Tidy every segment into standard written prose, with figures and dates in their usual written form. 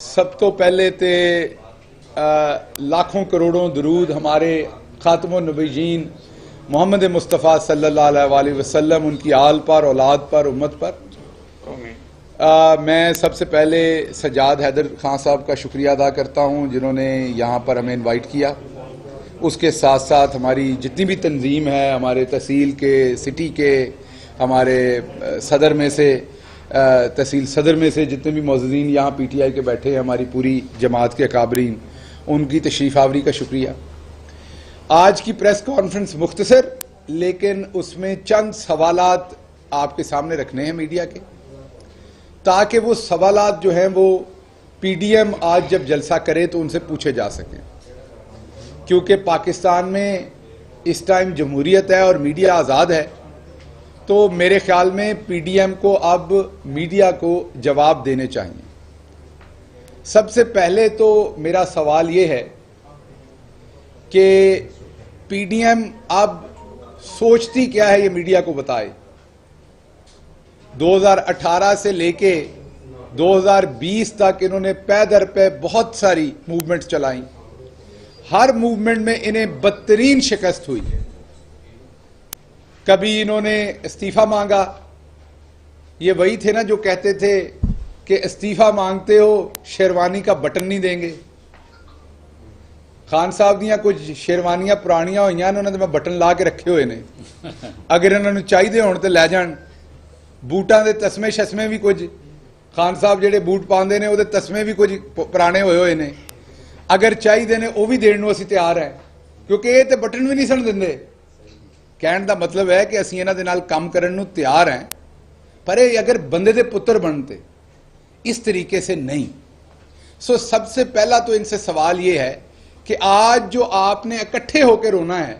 سب تو پہلے تے لاکھوں کروڑوں درود ہمارے خاتم النبیین محمد مصطفیٰ صلی اللہ علیہ وسلم، ان کی آل پر، اولاد پر، امت پر۔ میں سب سے پہلے سجاد حیدر خان صاحب کا شکریہ ادا کرتا ہوں جنہوں نے یہاں پر ہمیں انوائٹ کیا۔ اس کے ساتھ ساتھ ہماری جتنی بھی تنظیم ہے، ہمارے تحصیل کے، سٹی کے، ہمارے صدر میں سے، تحصیل صدر میں سے جتنے بھی معززین یہاں پی ٹی آئی کے بیٹھے ہیں، ہماری پوری جماعت کے اکابرین، ان کی تشریف آوری کا شکریہ۔ آج کی پریس کانفرنس مختصر، لیکن اس میں چند سوالات آپ کے سامنے رکھنے ہیں میڈیا کے، تاکہ وہ سوالات جو ہیں وہ پی ڈی ایم آج جب جلسہ کرے تو ان سے پوچھے جا سکیں، کیونکہ پاکستان میں اس ٹائم جمہوریت ہے اور میڈیا آزاد ہے، تو میرے خیال میں پی ڈی ایم کو اب میڈیا کو جواب دینے چاہیے۔ سب سے پہلے تو میرا سوال یہ ہے کہ پی ڈی ایم اب سوچتی کیا ہے، یہ میڈیا کو بتائے۔ 2018 سے لے کے 2020 تک انہوں نے پے در پے بہت ساری موومنٹ چلائیں، ہر موومنٹ میں انہیں بدترین شکست ہوئی۔ کبھی انہوں نے استعفیٰ مانگا، یہ وہی تھے نا جو کہتے تھے کہ استعفیٰ مانگتے ہو شیروانی کا بٹن نہیں دیں گے۔ خان صاحب دیاں کچھ شیروانیاں پرانیاں ہوئی ہیں، انہوں نے بٹن لا کے رکھے ہوئے نے، اگر انہوں نے چاہیے ہون تو لے جان۔ بوٹاں دے تسمے شسمے بھی کچھ خان صاحب جڑے بوٹ پاندے نے وہ تسمے بھی کچھ پرانے ہوئے نے، اگر چاہیے نے وہ بھی دین نو اسی تیار ہیں، کیونکہ یہ تو بٹن بھی نہیں سن دیں۔ کہنے دا مطلب ہے کہ اسی انہاں دے نال کام کرن نو تیار ہیں، پر اگر بندے دے پتر بنتے اس طریقے سے نہیں۔ سب سے پہلا تو ان سے سوال یہ ہے کہ آج جو آپ نے اکٹھے ہو کے رونا ہے،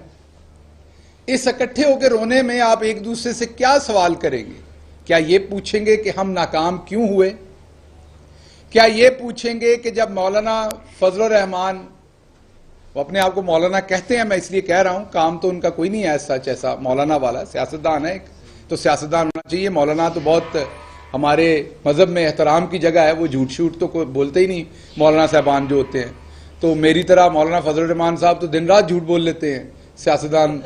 اس اکٹھے ہو کے رونے میں آپ ایک دوسرے سے کیا سوال کریں گے؟ کیا یہ پوچھیں گے کہ ہم ناکام کیوں ہوئے؟ کیا یہ پوچھیں گے کہ جب مولانا فضل الرحمان، وہ اپنے آپ کو مولانا کہتے ہیں، میں اس لیے کہہ رہا ہوں، کام تو ان کا کوئی نہیں ہے سچ ایسا مولانا والا، سیاستدان ہے ایک، تو سیاستدان ہونا چاہیے۔ مولانا تو بہت ہمارے مذہب میں احترام کی جگہ ہے، وہ جھوٹ شوٹ تو کوئی بولتے ہی نہیں مولانا صاحبان جو ہوتے ہیں۔ تو میری طرح مولانا فضل الرحمان صاحب تو دن رات جھوٹ بول لیتے ہیں سیاستدان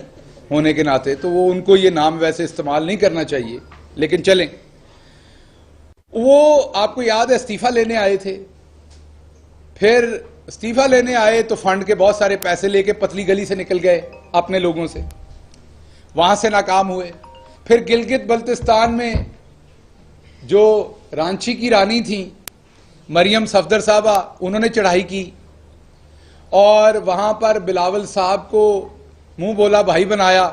ہونے کے ناطے، تو وہ ان کو یہ نام ویسے استعمال نہیں کرنا چاہیے، لیکن چلیں۔ وہ آپ کو یاد ہے استعفیٰ لینے آئے تھے، پھر استعفیٰ لینے آئے تو فنڈ کے بہت سارے پیسے لے کے پتلی گلی سے نکل گئے اپنے لوگوں سے، وہاں سے ناکام ہوئے۔ پھر گلگت بلتستان میں جو رانچی کی رانی تھیں مریم صفدر صاحبہ، انہوں نے چڑھائی کی اور وہاں پر بلاول صاحب کو منہ بولا بھائی بنایا،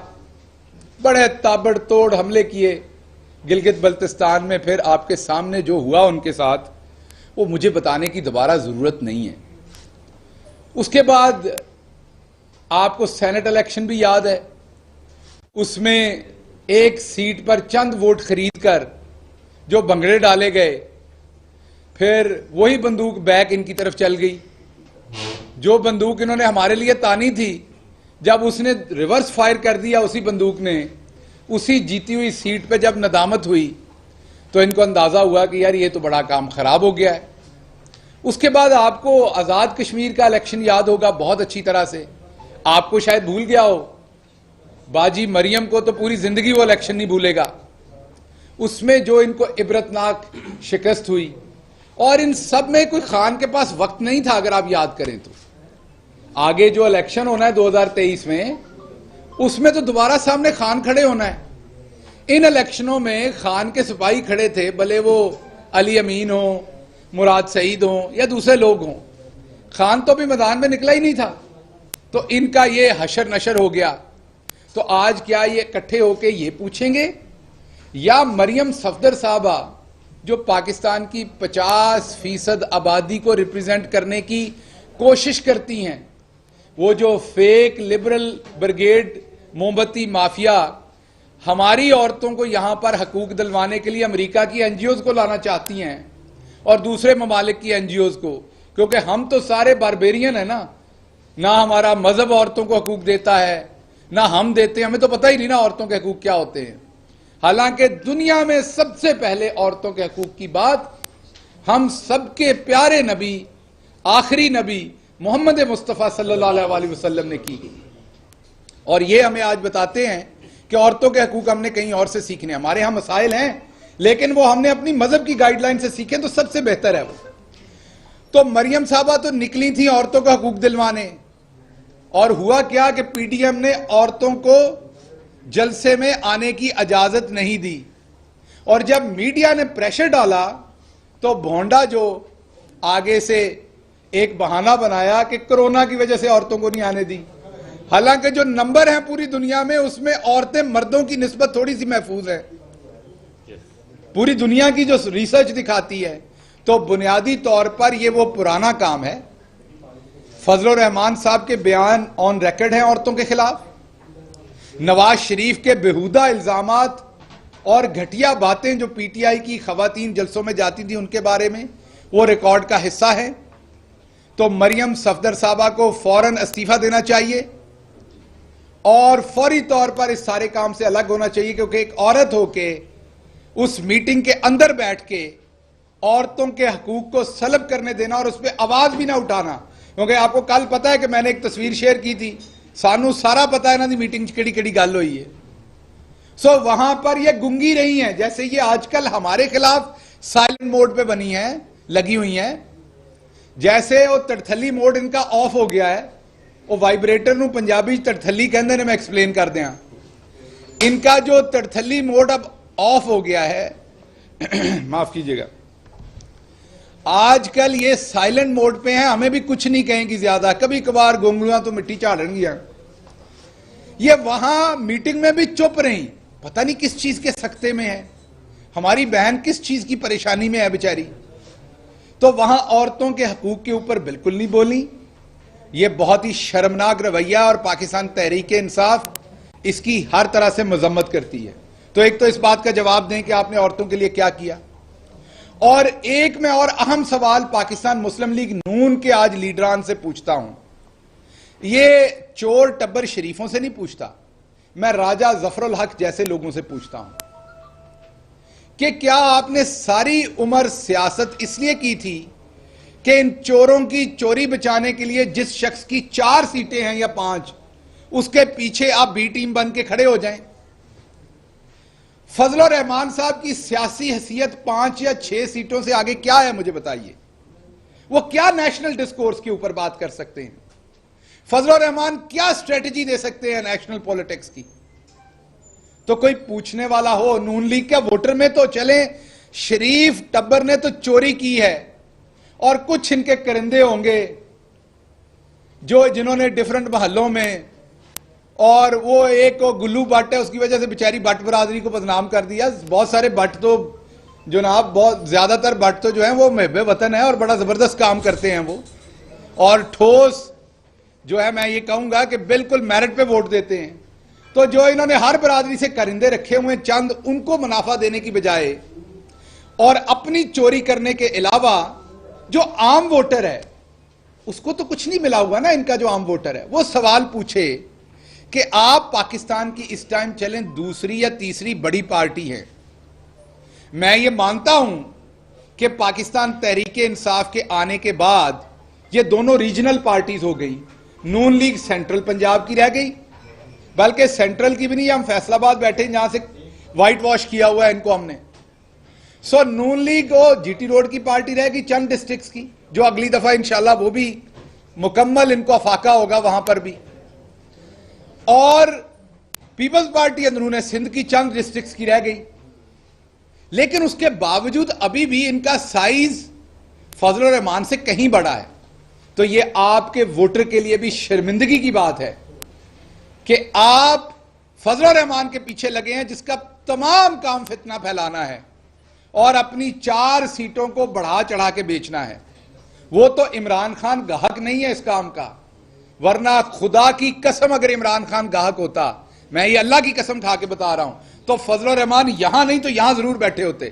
بڑے تابڑ توڑ حملے کیے گلگت بلتستان میں۔ پھر آپ کے سامنے جو ہوا ان کے ساتھ، وہ مجھے بتانے کی دوبارہ ضرورت نہیں ہے۔ اس کے بعد آپ کو سینٹ الیکشن بھی یاد ہے، اس میں ایک سیٹ پر چند ووٹ خرید کر جو بنگڑے ڈالے گئے، پھر وہی بندوق بیک ان کی طرف چل گئی، جو بندوق انہوں نے ہمارے لیے تانی تھی، جب اس نے ریورس فائر کر دیا اسی بندوق نے، اسی جیتی ہوئی سیٹ پہ جب ندامت ہوئی تو ان کو اندازہ ہوا کہ یار یہ تو بڑا کام خراب ہو گیا ہے۔ اس کے بعد آپ کو آزاد کشمیر کا الیکشن یاد ہوگا بہت اچھی طرح سے، آپ کو شاید بھول گیا ہو، باجی مریم کو تو پوری زندگی وہ الیکشن نہیں بھولے گا۔ اس میں جو ان کو عبرتناک شکست ہوئی، اور ان سب میں کوئی خان کے پاس وقت نہیں تھا، اگر آپ یاد کریں تو۔ آگے جو الیکشن ہونا ہے 2023 میں، اس میں تو دوبارہ سامنے خان کھڑے ہونا ہے۔ ان الیکشنوں میں خان کے سپاہی کھڑے تھے، بھلے وہ علی امین ہوں، مراد سعید ہوں یا دوسرے لوگ ہوں، خان تو بھی میدان میں نکلا ہی نہیں تھا، تو ان کا یہ حشر نشر ہو گیا۔ تو آج کیا یہ اکٹھے ہو کے یہ پوچھیں گے، یا مریم صفدر صاحبہ جو پاکستان کی 50% آبادی کو ریپریزنٹ کرنے کی کوشش کرتی ہیں، وہ جو فیک لبرل بریگیڈ موم بتی مافیا ہماری عورتوں کو یہاں پر حقوق دلوانے کے لیے امریکہ کی این جی اوز کو لانا چاہتی ہیں اور دوسرے ممالک کی این جی اوز کو، کیونکہ ہم تو سارے باربیرین ہیں نا، نہ ہمارا مذہب عورتوں کو حقوق دیتا ہے نہ ہم دیتے ہیں، ہمیں تو پتہ ہی نہیں نا عورتوں کے حقوق کیا ہوتے ہیں۔ حالانکہ دنیا میں سب سے پہلے عورتوں کے حقوق کی بات ہم سب کے پیارے نبی آخری نبی محمد مصطفیٰ صلی اللہ علیہ وسلم نے کی گئی. اور یہ ہمیں آج بتاتے ہیں کہ عورتوں کے حقوق ہم نے کہیں اور سے سیکھنے. ہمارے ہاں مسائل ہیں لیکن وہ ہم نے اپنی مذہب کی گائیڈ لائن سے سیکھیں تو سب سے بہتر ہے وہ. تو مریم صاحبہ تو نکلی تھیں عورتوں کا حقوق دلوانے, اور ہوا کیا کہ پی ڈی ایم نے عورتوں کو جلسے میں آنے کی اجازت نہیں دی. اور جب میڈیا نے پریشر ڈالا تو بھونڈا جو آگے سے ایک بہانہ بنایا کہ کرونا کی وجہ سے عورتوں کو نہیں آنے دی. حالانکہ جو نمبر ہیں پوری دنیا میں اس میں عورتیں مردوں کی نسبت تھوڑی سی محفوظ ہے, پوری دنیا کی جو ریسرچ دکھاتی ہے. تو بنیادی طور پر یہ وہ پرانا کام ہے. فضل الرحمان صاحب کے بیان آن ریکارڈ ہیں عورتوں کے خلاف. نواز شریف کے بےہودہ الزامات اور گھٹیا باتیں جو پی ٹی آئی کی خواتین جلسوں میں جاتی تھیں ان کے بارے میں وہ ریکارڈ کا حصہ ہے. تو مریم صفدر صاحبہ کو فوراً استعفیٰ دینا چاہیے اور فوری طور پر اس سارے کام سے الگ ہونا چاہیے, کیونکہ ایک عورت ہو کے اس میٹنگ کے اندر بیٹھ کے عورتوں کے حقوق کو سلب کرنے دینا اور اس پہ آواز بھی نہ اٹھانا. کیونکہ آپ کو کل پتا ہے کہ میں نے ایک تصویر شیئر کی تھی, سانو سارا پتا ہے نا دی میٹنگ کڑی کڑی گل ہوئی ہے. سو وہاں پر یہ گنگی رہی ہیں, جیسے یہ آج کل ہمارے خلاف سائلنٹ موڈ پہ بنی ہیں, لگی ہوئی ہیں. جیسے وہ تڑتھلی موڈ ان کا آف ہو گیا ہے, وہ وائبریٹر نو پنجابی تڑتھلی کہندے نے, میں ایکسپلین کر دیا. ان کا جو تڑتھلی موڈ اب آف ہو گیا ہے, معاف کیجئے گا, آج کل یہ سائلنٹ موڈ پہ ہیں, ہمیں بھی کچھ نہیں کہیں گی زیادہ, کبھی کبھار گونگلوਆਂ تو مٹی چاڑن گیا. یہ وہاں میٹنگ میں بھی چپ رہیں, پتہ نہیں کس چیز کے سکتے میں ہے, ہماری بہن کس چیز کی پریشانی میں ہے بیچاری. تو وہاں عورتوں کے حقوق کے اوپر بالکل نہیں بولی. یہ بہت ہی شرمناک رویہ, اور پاکستان تحریک انصاف اس کی ہر طرح سے مذمت کرتی ہے. تو ایک تو اس بات کا جواب دیں کہ آپ نے عورتوں کے لیے کیا کیا, اور ایک میں اور اہم سوال پاکستان مسلم لیگ نون کے آج لیڈران سے پوچھتا ہوں. یہ چور ٹبر شریفوں سے نہیں پوچھتا, میں راجہ ظفر الحق جیسے لوگوں سے پوچھتا ہوں کہ کیا آپ نے ساری عمر سیاست اس لیے کی تھی کہ ان چوروں کی چوری بچانے کے لیے جس شخص کی 4 سیٹیں ہیں یا 5, اس کے پیچھے آپ بی ٹیم بن کے کھڑے ہو جائیں؟ فضل الرحمان صاحب کی سیاسی حیثیت 5 یا 6 سیٹوں سے آگے کیا ہے مجھے بتائیے. وہ کیا نیشنل ڈسکورس کے اوپر بات کر سکتے ہیں؟ فضل الرحمان کیا اسٹریٹجی دے سکتے ہیں نیشنل پولیٹکس کی؟ تو کوئی پوچھنے والا ہو. نون لیگ کے ووٹر میں تو چلیں, شریف ٹبر نے تو چوری کی ہے, اور کچھ ان کے کرندے ہوں گے جو جنہوں نے ڈیفرنٹ محلوں میں, اور وہ ایک گلو بٹ ہے اس کی وجہ سے بیچاری بٹ برادری کو بدنام کر دیا. بہت سارے بٹ تو جناب, بہت زیادہ تر بٹ تو جو ہیں وہ محب وطن ہیں اور بڑا زبردست کام کرتے ہیں وہ, اور ٹھوس جو ہے میں یہ کہوں گا کہ بالکل میرٹ پہ ووٹ دیتے ہیں. تو جو انہوں نے ہر برادری سے کرندے رکھے ہوئے چند, ان کو منافع دینے کی بجائے اور اپنی چوری کرنے کے علاوہ جو عام ووٹر ہے اس کو تو کچھ نہیں ملا ہوگا نا. ان کا جو عام ووٹر ہے وہ سوال پوچھے کہ آپ پاکستان کی اس ٹائم چلیں دوسری یا تیسری بڑی پارٹی ہے. میں یہ مانتا ہوں کہ پاکستان تحریک انصاف کے آنے کے بعد یہ دونوں ریجنل پارٹیز ہو گئی. نون لیگ سینٹرل پنجاب کی رہ گئی, بلکہ سینٹرل کی بھی نہیں, ہم فیصل آباد بیٹھے جہاں سے وائٹ واش کیا ہوا ہے ان کو ہم نے. سو نون لیگ جی ٹی روڈ کی پارٹی رہ گئی چند ڈسٹرکٹس کی, جو اگلی دفعہ انشاءاللہ وہ بھی مکمل ان کو افاقہ ہوگا وہاں پر بھی. اور پیپلز پارٹی اندرون سندھ کی چند ڈسٹرکٹس کی رہ گئی. لیکن اس کے باوجود ابھی بھی ان کا سائز فضل الرحمان سے کہیں بڑا ہے. تو یہ آپ کے ووٹر کے لیے بھی شرمندگی کی بات ہے کہ آپ فضل الرحمان کے پیچھے لگے ہیں جس کا تمام کام فتنہ پھیلانا ہے اور اپنی 4 سیٹوں کو بڑھا چڑھا کے بیچنا ہے. وہ تو عمران خان گاہک نہیں ہے اس کام کا, ورنہ خدا کی قسم اگر عمران خان گاہک ہوتا, میں یہ اللہ کی قسم کھا کے بتا رہا ہوں, تو فضل الرحمان یہاں نہیں تو یہاں ضرور بیٹھے ہوتے,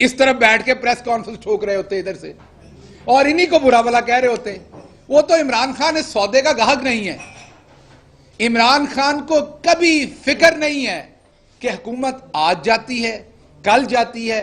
اس طرف بیٹھ کے پریس کانفرنس ٹھوک رہے ہوتے ادھر سے, اور انہی کو برا بھلا کہہ رہے ہوتے. وہ تو عمران خان اس سودے کا گاہک نہیں ہے. عمران خان کو کبھی فکر نہیں ہے کہ حکومت آج جاتی ہے, کل جاتی ہے,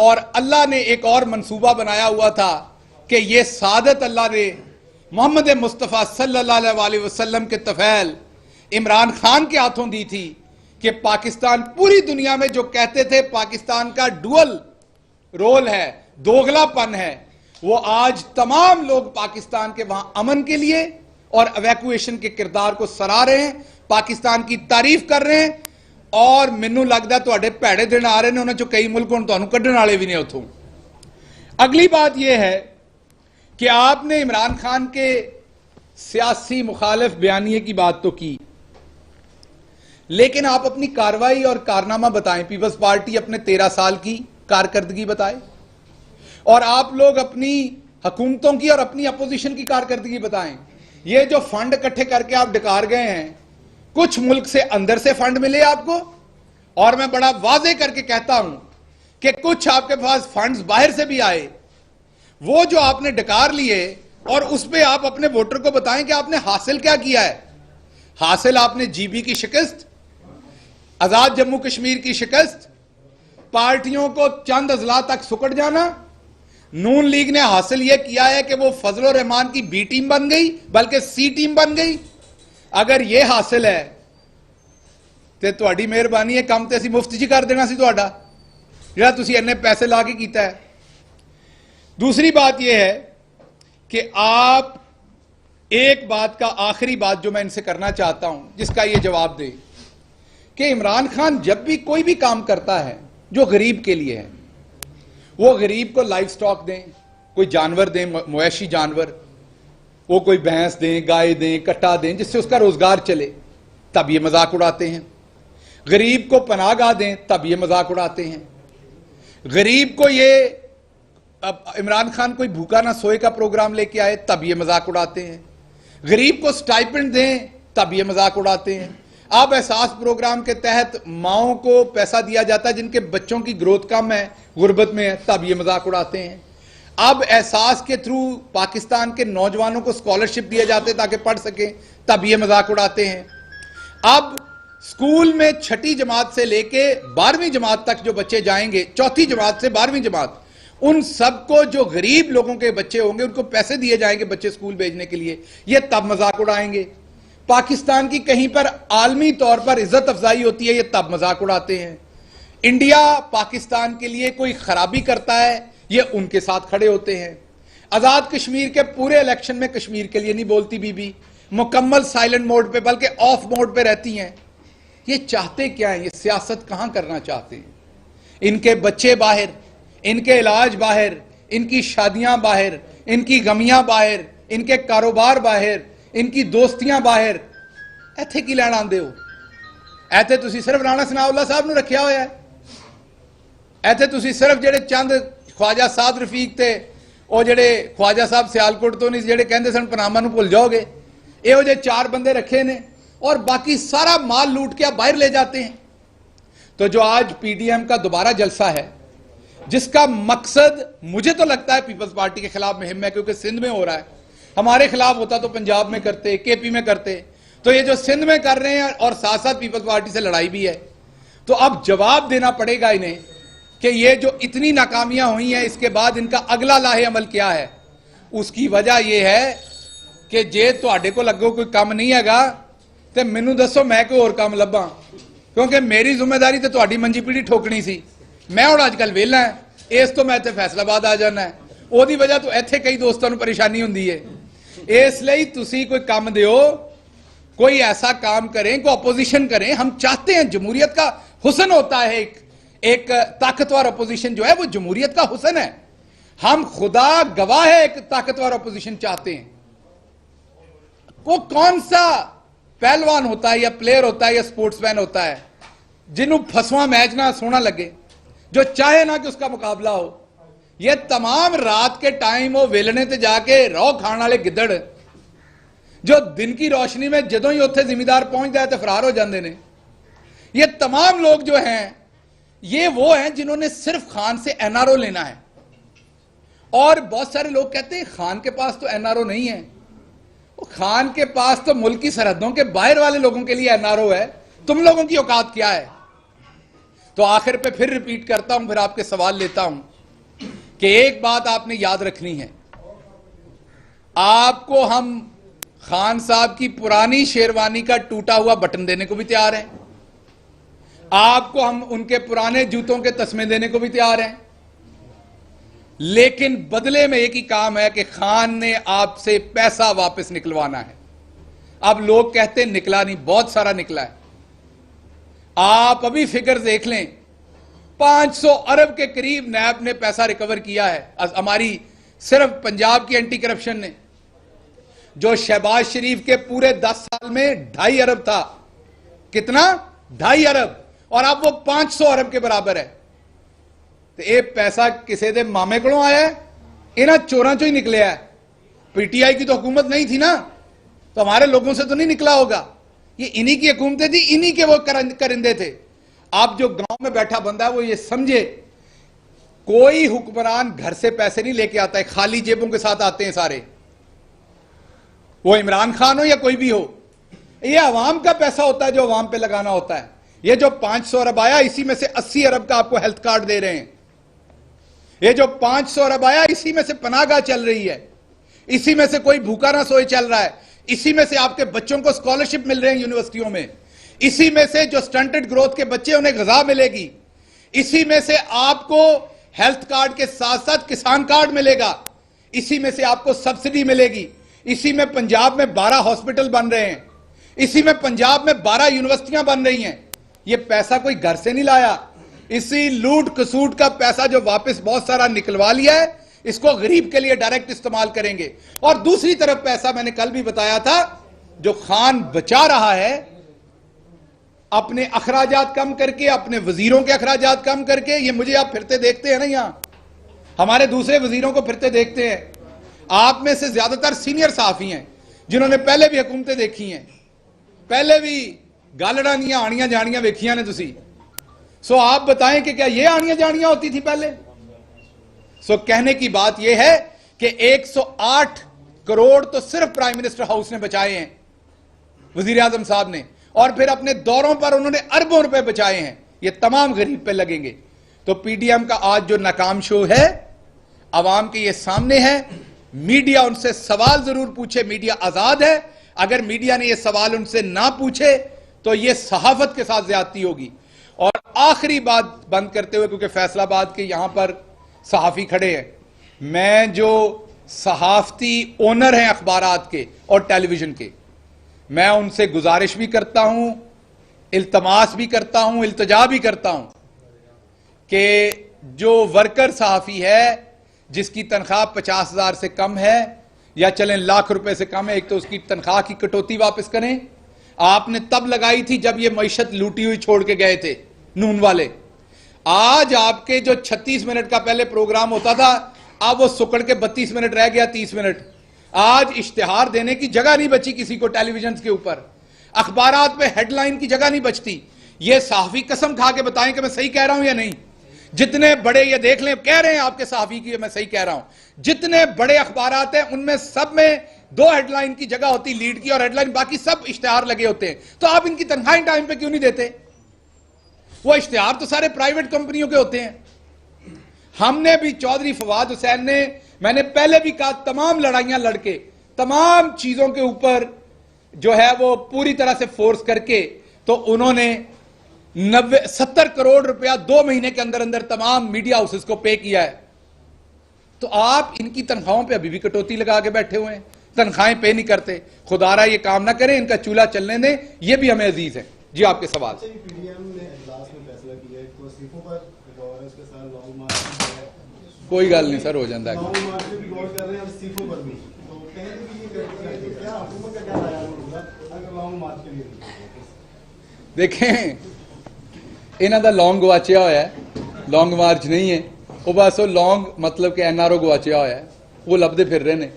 اور اللہ نے ایک اور منصوبہ بنایا ہوا تھا کہ یہ سعادت اللہ نے محمد مصطفیٰ صلی اللہ علیہ وسلم کے طفیل عمران خان کے ہاتھوں دی تھی کہ پاکستان پوری دنیا میں جو کہتے تھے پاکستان کا ڈوئل رول ہے، دوگلا پن ہے، وہ آج تمام لوگ پاکستان کے وہاں امن کے لیے اور ایویکویشن کے کردار کو سراہ رہے ہیں، پاکستان کی تعریف کر رہے ہیں، اور مینوں لگدا تواڈے بھڑے دن آ رہے ہیں انہاں چوں کئی ملک ہن تانوں کڈن والے بھی نہیں اتھوں۔ اگلی بات یہ ہے کہ آپ نے عمران خان کے سیاسی مخالف بیانیے کی بات تو کی، لیکن آپ اپنی کارروائی اور کارنامہ بتائیں۔ پیپلز پارٹی اپنے 13 سال کی کارکردگی بتائے، اور آپ لوگ اپنی حکومتوں کی اور اپنی اپوزیشن کی کارکردگی بتائیں۔ یہ جو فنڈ اکٹھے کر کے آپ ڈکار گئے ہیں، کچھ ملک سے اندر سے فنڈ ملے آپ کو، اور میں بڑا واضح کر کے کہتا ہوں کہ کچھ آپ کے پاس فنڈز باہر سے بھی آئے، وہ جو آپ نے ڈکار لیے، اور اس پہ آپ اپنے ووٹر کو بتائیں کہ آپ نے حاصل کیا کیا ہے۔ حاصل آپ نے جی بی کی شکست، آزاد جموں کشمیر کی شکست، پارٹیوں کو چند اضلاع تک سکڑ جانا۔ نون لیگ نے حاصل یہ کیا ہے کہ وہ فضل الرحمان کی بی ٹیم بن گئی، بلکہ سی ٹیم بن گئی۔ اگر یہ حاصل ہے تو تہاڈی مہربانی ہے، کم تے اسی مفت جی کر دینا سی تہاڈا، جڑا تسی اننے پیسے لا کے کیتا ہے۔ دوسری بات یہ ہے کہ آپ ایک بات کا آخری بات جو میں ان سے کرنا چاہتا ہوں، جس کا یہ جواب دے کہ عمران خان جب بھی کوئی بھی کام کرتا ہے جو غریب کے لیے ہے، وہ غریب کو لائف سٹاک دیں، کوئی جانور دیں، مویشی جانور، وہ کوئی بھینس دیں، گائے دیں، کٹا دیں، جس سے اس کا روزگار چلے، تب یہ مذاق اڑاتے ہیں۔ غریب کو پناہ گاہ دیں، تب یہ مذاق اڑاتے ہیں۔ غریب کو یہ عمران خان کوئی بھوکا نہ سوئے کا پروگرام لے کے آئے، تب یہ مذاق اڑاتے ہیں۔ غریب کو سٹائپنڈ دیں، تب یہ مذاق اڑاتے ہیں۔ اب احساس پروگرام کے تحت ماؤں کو پیسہ دیا جاتا ہے جن کے بچوں کی گروتھ کم ہے، غربت میں ہے، تب یہ مذاق اڑاتے ہیں۔ اب احساس کے تھرو پاکستان کے نوجوانوں کو اسکالرشپ دیے جاتے تاکہ پڑھ سکیں، تب یہ مذاق اڑاتے ہیں۔ اب اسکول میں 6ٹھی جماعت سے لے کے 12ویں جماعت تک جو بچے جائیں گے، 4تھی جماعت سے 12ویں جماعت، ان سب کو جو غریب لوگوں کے بچے ہوں گے ان کو پیسے دیے جائیں گے بچے اسکول بھیجنے کے لیے، یہ تب مذاق اڑائیں گے۔ پاکستان کی کہیں پر عالمی طور پر عزت افزائی ہوتی ہے، یہ تب مذاق اڑاتے ہیں۔ انڈیا پاکستان کے لیے کوئی خرابی کرتا ہے، یہ ان کے ساتھ کھڑے ہوتے ہیں۔ آزاد کشمیر کے پورے الیکشن میں کشمیر کے لیے نہیں بولتی بی بی، مکمل سائلنٹ موڈ پہ بلکہ آف موڈ پہ رہتی ہیں۔ یہ چاہتے کیا ہیں؟ یہ سیاست کہاں کرنا چاہتے ہیں؟ ان کے بچے باہر، ان کے علاج باہر، ان کی شادیاں باہر، ان کی غمیاں باہر، ان کے کاروبار باہر، ان کی دوستیاں باہر، ایتھے کی لین آندے ہو؟ ایتھے تسی صرف رانا ثناء اللہ صاحب نو رکھیا ہویا ہے؟ ایتھے تسی صرف جڑے چند خواجہ سعد رفیق تے او جڑے خواجہ صاحب سیالکوٹ تو نہیں جڑے کہندے سن پناما نو بھول جاؤ گے، اے او جے 4 بندے رکھے نے اور باقی سارا مال لوٹ کے آپ باہر لے جاتے ہیں؟ تو جو آج پی ڈی ایم کا دوبارہ جلسہ ہے، جس کا مقصد مجھے تو لگتا ہے پیپلز پارٹی کے خلاف مہم ہے، کیونکہ سندھ میں ہو رہا ہے، ہمارے خلاف ہوتا تو پنجاب میں کرتے، کے پی میں کرتے، تو یہ جو سندھ میں کر رہے ہیں اور ساتھ ساتھ پیپلز پارٹی سے لڑائی بھی ہے، تو اب جواب دینا پڑے گا انہیں کہ یہ جو اتنی ناکامیاں ہوئی ہیں اس کے بعد ان کا اگلا لاہے عمل کیا ہے۔ اس کی وجہ یہ ہے کہ جے تو آڈے کو لگو کوئی کام نہیں ہے گا تو مینوں دسو میں کوئی اور کام لباں، کیونکہ میری ذمہ داری تو تہاڈی منجی پیڑھی ٹھوکنی سی، میں اور آج کل ویلا ہے، اس تو میں ایتھے فیصل آباد آ جانا ہے، او دی وجہ تو ایتھے کئی دوستوں پریشانی ہوندی ہے۔ اس لیے تسی کوئی کام دیو، کوئی ایسا کام کریں، کوئی اپوزیشن کریں۔ ہم چاہتے ہیں، جمہوریت کا حسن ہوتا ہے، ایک طاقتور اپوزیشن جو ہے وہ جمہوریت کا حسن ہے۔ ہم خدا گواہ ہے ایک طاقتور اپوزیشن چاہتے ہیں۔ وہ کون سا پہلوان ہوتا ہے یا پلیئر ہوتا ہے یا سپورٹس مین ہوتا ہے جنہوں پھسواں میچ نہ سونا لگے، جو چاہے نہ کہ اس کا مقابلہ ہو؟ یہ تمام رات کے ٹائم وہ ویلنے تے جا کے رو کھان والے گدڑ جو دن کی روشنی میں جدوں ہی اتنے ذمہ دار پہنچ جائے تو فرار ہو جاندے نے، یہ تمام لوگ جو ہیں یہ وہ ہیں جنہوں نے صرف خان سے این آر او لینا ہے۔ اور بہت سارے لوگ کہتے ہیں خان کے پاس تو این آر او نہیں ہے، خان کے پاس تو ملک کی سرحدوں کے باہر والے لوگوں کے لیے این آر او ہے، تم لوگوں کی اوقات کیا ہے؟ تو آخر پہ پھر ریپیٹ کرتا ہوں، پھر آپ کے سوال لیتا ہوں۔ کہ ایک بات آپ نے یاد رکھنی ہے، آپ کو ہم خان صاحب کی پرانی شیروانی کا ٹوٹا ہوا بٹن دینے کو بھی تیار ہیں، آپ کو ہم ان کے پرانے جوتوں کے تسمے دینے کو بھی تیار ہیں، لیکن بدلے میں ایک ہی کام ہے کہ خان نے آپ سے پیسہ واپس نکلوانا ہے۔ اب لوگ کہتے ہیں نکلا نہیں، بہت سارا نکلا ہے۔ آپ ابھی فگر دیکھ لیں، 500 ارب کے قریب نیب نے پیسہ ریکور کیا ہے ہماری صرف پنجاب کی اینٹی کرپشن نے، جو شہباز شریف کے پورے 10 سال میں 2.5 ارب تھا۔ کتنا؟ 2.5 ارب، اور اب وہ 500 ارب کے برابر ہے۔ تو یہ پیسہ کسے دے مامے کولوں آیا ہے؟ انہاں چوراں چوں ہی نکلے ہے۔ پی ٹی آئی کی تو حکومت نہیں تھی نا، تو ہمارے لوگوں سے تو نہیں نکلا ہوگا، یہ انہی کی حکومتیں تھی، انہی کے وہ کرندے تھے۔ آپ جو گاؤں میں بیٹھا بندہ ہے وہ یہ سمجھے، کوئی حکمران گھر سے پیسے نہیں لے کے آتا ہے، خالی جیبوں کے ساتھ آتے ہیں سارے، وہ عمران خان ہو یا کوئی بھی ہو۔ یہ عوام کا پیسہ ہوتا ہے جو عوام پہ لگانا ہوتا ہے۔ یہ جو 500 ارب آیا، اسی میں سے 80 ارب کا آپ کو ہیلتھ کارڈ دے رہے ہیں۔ یہ جو 500 ارب آیا، اسی میں سے پناہ گاہ چل رہی ہے، اسی میں سے کوئی بھوکا نہ سوئے چل رہا ہے، اسی میں سے آپ کے بچوں کو اسکالرشپ مل رہے ہیں یونیورسٹیوں میں، اسی میں سے جو سٹنٹڈ گروتھ کے بچے انہیں غذا ملے گی، اسی میں سے آپ کو ہیلتھ کارڈ کے ساتھ ساتھ کسان کارڈ ملے گا، اسی میں سے آپ کو سبسڈی ملے گی، اسی میں پنجاب میں 12 ہاسپٹل بن رہے ہیں، اسی میں پنجاب میں 12 یونیورسٹیاں بن رہی ہیں۔ یہ پیسہ کوئی گھر سے نہیں لایا، اسی لوٹ کسوٹ کا پیسہ جو واپس بہت سارا نکلوا لیا ہے، اس کو غریب کے لیے ڈائریکٹ استعمال کریں گے۔ اور دوسری طرف پیسہ میں نے کل بھی بتایا تھا جو خان بچا رہا ہے، اپنے اخراجات کم کر کے، اپنے وزیروں کے اخراجات کم کر کے، یہ مجھے آپ پھرتے دیکھتے ہیں نا، یہاں ہمارے دوسرے وزیروں کو پھرتے دیکھتے ہیں، آپ میں سے زیادہ تر سینئر صحافی ہیں جنہوں نے پہلے بھی حکومتیں دیکھی ہیں، پہلے بھی گالڑانیاں آنیاں جانیاں ویکھیاں نے تسی، سو آپ بتائیں کہ کیا یہ آنیاں جانیاں ہوتی تھی پہلے؟ سو کہنے کی بات یہ ہے کہ 108 کروڑ تو صرف پرائم منسٹر ہاؤس نے بچائے ہیں، وزیر اعظم صاحب نے، اور پھر اپنے دوروں پر انہوں نے اربوں روپے بچائے ہیں، یہ تمام غریب پہ لگیں گے۔ تو پی ڈی ایم کا آج جو ناکام شو ہے، عوام کے یہ سامنے ہے، میڈیا ان سے سوال ضرور پوچھے، میڈیا آزاد ہے، اگر میڈیا نے یہ سوال ان سے نہ پوچھے تو یہ صحافت کے ساتھ زیادتی ہوگی۔ اور آخری بات بند کرتے ہوئے، کیونکہ فیصل آباد کے یہاں پر صحافی کھڑے ہیں، میں جو صحافتی اونر ہیں اخبارات کے اور ٹیلی ویژن کے، میں ان سے گزارش بھی کرتا ہوں، التماس بھی کرتا ہوں، التجا بھی کرتا ہوں کہ جو ورکر صحافی ہے جس کی تنخواہ 50,000 سے کم ہے یا چلیں لاکھ روپے سے کم ہے، ایک تو اس کی تنخواہ کی کٹوتی واپس کریں۔ آپ نے تب لگائی تھی جب یہ معیشت لوٹی ہوئی چھوڑ کے گئے تھے نون والے۔ آج آپ کے جو 36 منٹ کا پہلے پروگرام ہوتا تھا، اب وہ سکڑ کے 32 منٹ رہ گیا، 30 منٹ۔ آج اشتہار دینے کی جگہ نہیں بچی کسی کو ٹیلی ویژن کے اوپر، اخبارات میں ہیڈ لائن کی جگہ نہیں بچتی۔ یہ صحافی قسم کھا کے بتائیں کہ میں صحیح کہہ رہا ہوں یا نہیں؟ جتنے بڑے، یہ دیکھ لیں، کہہ رہے ہیں آپ کے صحافی کی میں صحیح کہہ رہا ہوں، جتنے بڑے اخبارات ہیں ان میں سب میں 2 ہیڈ لائن کی جگہ ہوتی، لیڈ کی اور ہیڈ لائن، باقی سب اشتہار لگے ہوتے ہیں۔ تو آپ ان کی تنخواہیں ٹائم پہ کیوں نہیں دیتے؟ وہ اشتہار تو سارے پرائیویٹ کمپنیوں کے ہوتے ہیں۔ ہم نے بھی چودھری فواد حسین نے، میں نے پہلے بھی کہا، تمام لڑائیاں لڑ کے، تمام چیزوں کے اوپر جو ہے وہ پوری طرح سے فورس کر کے، تو انہوں نے 70 کروڑ روپیہ 2 مہینے کے اندر اندر تمام میڈیا ہاؤسز کو پے کیا ہے۔ تو آپ ان کی تنخواہوں پہ ابھی بھی کٹوتی لگا کے بیٹھے ہوئے ہیں، تنخواہیں پے نہیں کرتے۔ خدا رہا یہ کام نہ کریں، ان کا چولہا چلنے دیں، یہ بھی ہمیں عزیز ہے۔ جی آپ کے سوال۔ کوئی گل نہیں سر، ہو جاتا ہے۔ دیکھیں انہوں دا لانگ گواچیا ہوا ہے، لانگ مارچ نہیں ہے وہ، بس وہ لانگ مطلب کہ این آر او گواچیا ہوا ہے، وہ لبدے پھر رہے ہیں۔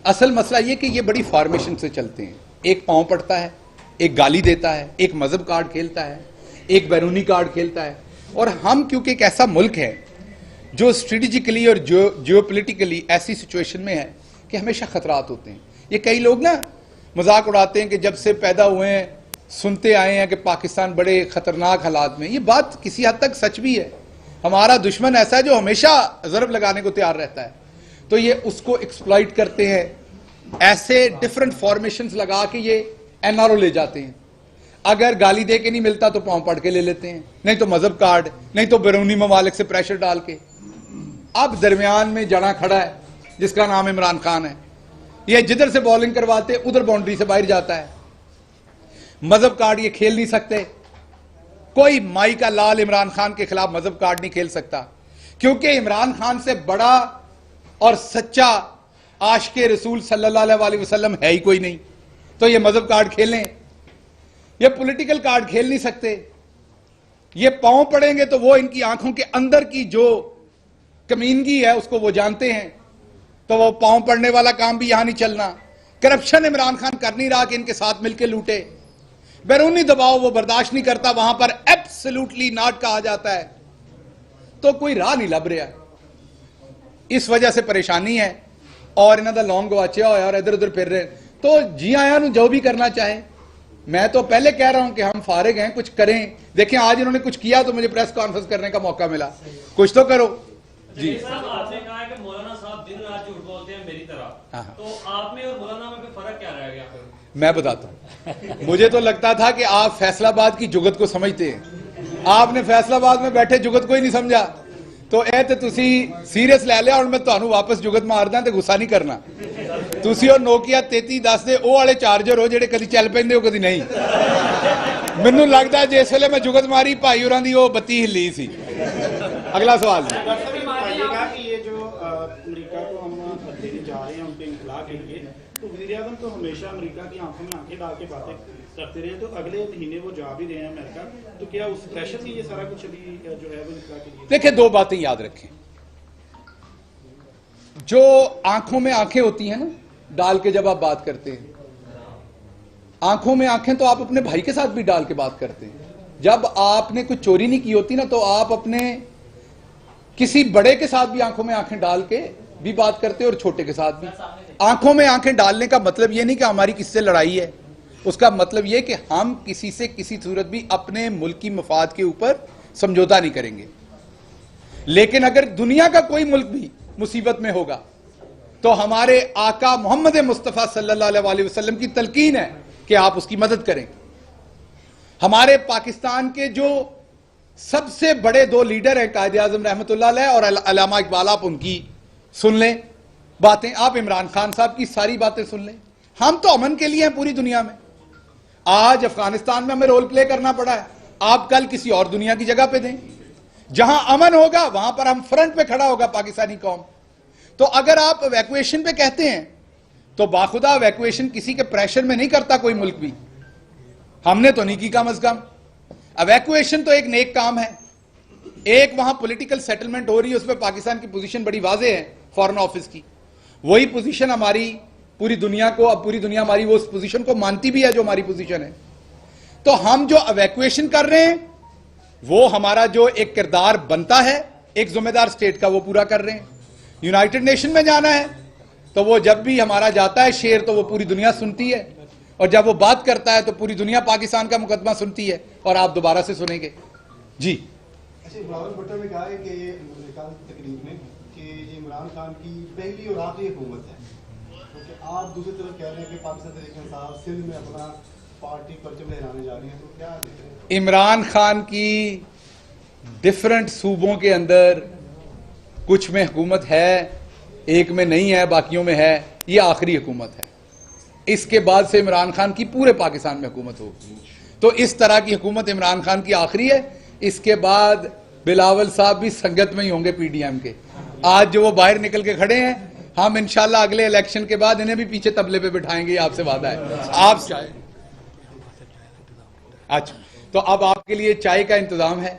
اصل مسئلہ یہ کہ یہ بڑی فارمیشن سے چلتے ہیں، ایک پاؤں پڑتا ہے، ایک گالی دیتا ہے، ایک مذہب کارڈ کھیلتا ہے، ایک بیرونی کارڈ کھیلتا ہے۔ اور ہم کیونکہ ایک ایسا ملک ہے جو اسٹریٹجیکلی اور جیو پولیٹیکلی ایسی سچویشن میں ہے کہ ہمیشہ خطرات ہوتے ہیں۔ یہ کئی لوگ نا مذاق اڑاتے ہیں کہ جب سے پیدا ہوئے ہیں سنتے آئے ہیں کہ پاکستان بڑے خطرناک حالات میں، یہ بات کسی حد تک سچ بھی ہے۔ ہمارا دشمن ایسا ہے جو ہمیشہ ضرب لگانے کو تیار رہتا ہے. تو یہ اس کو ایکسپلائٹ کرتے ہیں, ایسے ڈفرنٹ فارمیشنز لگا کے یہ این آر او لے جاتے ہیں. اگر گالی دے کے نہیں ملتا تو پاؤں پڑ کے لے لیتے ہیں, نہیں تو مذہب کارڈ, نہیں تو بیرونی ممالک سے پریشر ڈال کے. اب درمیان میں جڑا کھڑا ہے جس کا نام عمران خان ہے. یہ جدھر سے بالنگ کرواتے ادھر باؤنڈری سے باہر جاتا ہے. مذہب کارڈ یہ کھیل نہیں سکتے. کوئی مائی کا لال عمران خان کے خلاف مذہب کارڈ نہیں کھیل سکتا, کیونکہ عمران خان سے بڑا اور سچا عاشق رسول صلی اللہ علیہ وسلم ہے ہی کوئی نہیں. تو یہ مذہب کارڈ کھیلیں, یہ پولیٹیکل کارڈ کھیل نہیں سکتے. یہ پاؤں پڑیں گے تو وہ ان کی آنکھوں کے اندر کی جو کمینگی ہے اس کو وہ جانتے ہیں, تو وہ پاؤں پڑنے والا کام بھی یہاں نہیں چلنا. کرپشن عمران خان کر نہیں رہا کہ ان کے ساتھ مل کے لوٹے. بیرونی دباؤ وہ برداشت نہیں کرتا, وہاں پر ایبسلوٹلی ناٹ کہا جاتا ہے. تو کوئی راہ نہیں لب رہا, اس وجہ سے پریشانی ہے. اور انہوں دا لونگ گواچیا ہوا اور ادھر ادھر پھر رہے. تو جی آیا نو جو بھی کرنا چاہے. میں تو پہلے کہہ رہا ہوں کہ ہم فارغ ہیں, کچھ کریں. دیکھیں آج انہوں نے کچھ کیا تو مجھے پریس کانفرنس کرنے کا موقع ملا. کچھ تو کرو. جی آپ نے کہا ہے کہ مولانا صاحب دن رات جھوٹ بولتے ہیں میری طرح, تو آپ میں اور مولانا میں فرق کیا رہ گیا پھر؟ میں بتاتا ہوں. مجھے تو لگتا تھا کہ آپ فیصل آباد کی جگت کو سمجھتے ہیں. آپ نے فیصل آباد میں بیٹھے جگت کو ہی نہیں سمجھا. تو اے تے تسی سیریس لے لیا اور میں تانوں واپس جگت مار داں تے غصہ نہیں کرنا. تسی اور نوکیا 3310 دے او والے چارجر ہو جڑے کدی چل پیندے ہو کدی نہیں. مینوں لگدا ہے جس ویلے میں جگت ماری بھائی ہوراں دی او بتی ہلی سی. اگلا سوال یہ جو امریکہ کو ہم دینے جا رہے ہیں ان پہ انخلا کے لیے, تو وزیر اعظم تو ہمیشہ امریکہ کی آنکھوں میں آنکھیں ڈال کے باتیں کرتے رہے, تو اگلے مہینے وہ جا بھی رہے ہیں امریکہ, تو کیا اس پریشر سے یہ سارا کچھ ابھی جو ہے وہ انخلا کے لیے؟ دیکھیں دو باتیں یاد رکھیں. جو آنکھوں میں آنکھیں ہوتی ہیں نا ڈال کے جب آپ بات کرتے ہیں, آنکھوں میں آنکھیں تو آپ اپنے بھائی کے ساتھ بھی ڈال کے بات کرتے ہیں. جب آپ نے کچھ چوری نہیں کی ہوتی نا تو آپ اپنے کسی بڑے کے ساتھ بھی آنکھوں میں آنکھیں ڈال کے بھی بات کرتے اور چھوٹے کے ساتھ بھی. آنکھوں میں آنکھیں ڈالنے کا مطلب یہ نہیں کہ ہماری کس سے لڑائی ہے. اس کا مطلب یہ کہ ہم کسی سے کسی صورت بھی اپنے ملک کی مفاد کے اوپر سمجھوتا نہیں کریں گے. لیکن اگر دنیا کا کوئی ملک بھی مصیبت میں ہوگا تو ہمارے آقا محمد مصطفیٰ صلی اللہ علیہ وسلم کی تلقین ہے کہ آپ اس کی مدد کریں. ہمارے پاکستان کے جو سب سے بڑے دو لیڈر ہیں قائد اعظم رحمۃ اللہ علیہ اور علامہ اقبال, آپ ان کی سن لیں باتیں. آپ عمران خان صاحب کی ساری باتیں سن لیں. ہم تو امن کے لیے ہیں پوری دنیا میں. آج افغانستان میں ہمیں رول پلے کرنا پڑا ہے, آپ کل کسی اور دنیا کی جگہ پہ دیں. جہاں امن ہوگا وہاں پر ہم فرنٹ پہ کھڑا ہوگا پاکستانی قوم. تو اگر آپ ایویکویشن پہ کہتے ہیں تو باخدا ایویکویشن کسی کے پریشر میں نہیں کرتا کوئی ملک بھی. ہم نے تو نہیں کی کم از کم. ایویکویشن تو ایک نیک کام ہے. ایک وہاں پولیٹیکل سیٹلمنٹ ہو رہی ہے, اس پہ پاکستان کی پوزیشن بڑی واضح ہے فارن آفس کی. وہی پوزیشن ہماری پوری دنیا کو, اب پوری دنیا ہماری وہ اس پوزیشن کو مانتی بھی ہے جو ہماری پوزیشن ہے. تو ہم جو ایویکویشن کر رہے ہیں وہ ہمارا جو ایک کردار بنتا ہے ایک ذمہ دار اسٹیٹ کا وہ پورا کر رہے ہیں. یونائٹڈ نیشن میں جانا ہے تو وہ جب بھی ہمارا جاتا ہے شیر تو وہ پوری دنیا سنتی ہے, اور جب وہ بات کرتا ہے تو پوری دنیا پاکستان کا مقدمہ سنتی ہے, اور آپ دوبارہ سے سنیں گے. جی بلاول بھٹو نے کہا ہے کہ یہ تقریب میں کہ یہ عمران خان کی پہلی اور آخری حکومت ہے, کیونکہ آپ دوسری طرف کہہ رہے ہیں کہ پاکستان تحریک انصاف سندھ میں اپنا پارٹی پرچم لہرانے جا رہی ہیں, تو کیا دیکھ رہے ہیں؟ عمران خان کی ڈفرنٹ صوبوں کے اندر کچھ میں حکومت ہے, ایک میں نہیں ہے, باقیوں میں ہے. یہ آخری حکومت ہے. اس کے بعد سے عمران خان کی پورے پاکستان میں حکومت ہوگی. تو اس طرح کی حکومت عمران خان کی آخری ہے. اس کے بعد بلاول صاحب بھی سنگت میں ہی ہوں گے پی ڈی ایم کے. آج جو وہ باہر نکل کے کھڑے ہیں, ہم انشاءاللہ اگلے الیکشن کے بعد انہیں بھی پیچھے تبلے پہ بٹھائیں گے, آپ سے وعدہ ہے. آپ اچھا, تو اب آپ کے لیے چائے کا انتظام ہے.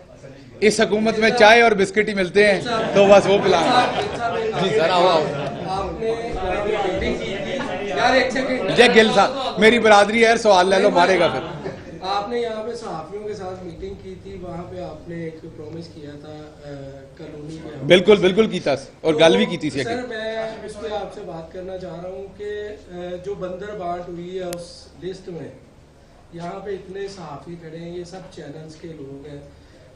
اس حکومت میں چائے اور بسکٹ ہی ملتے ہیں تو بس وہ پلائیں. جی سر آؤ. جی گل صاحب میری برادری ہے, سوال لے لو, مارے گا پھر. آپ نے یہاں پہ صحافیوں کے ساتھ میٹنگ کی تھی, وہاں پہ آپ نے ایک پرومس کیا تھا کالونی میں. بالکل بالکل کیتا اور گل بھی کی تھی. سر میں اس پہ آپ سے بات کرنا چاہ رہا ہوں کہ جو بندر بانٹ ہوئی ہے اس لسٹ میں, یہاں پہ اتنے صحافی کھڑے ہیں, یہ سب چینلز کے لوگ ہیں,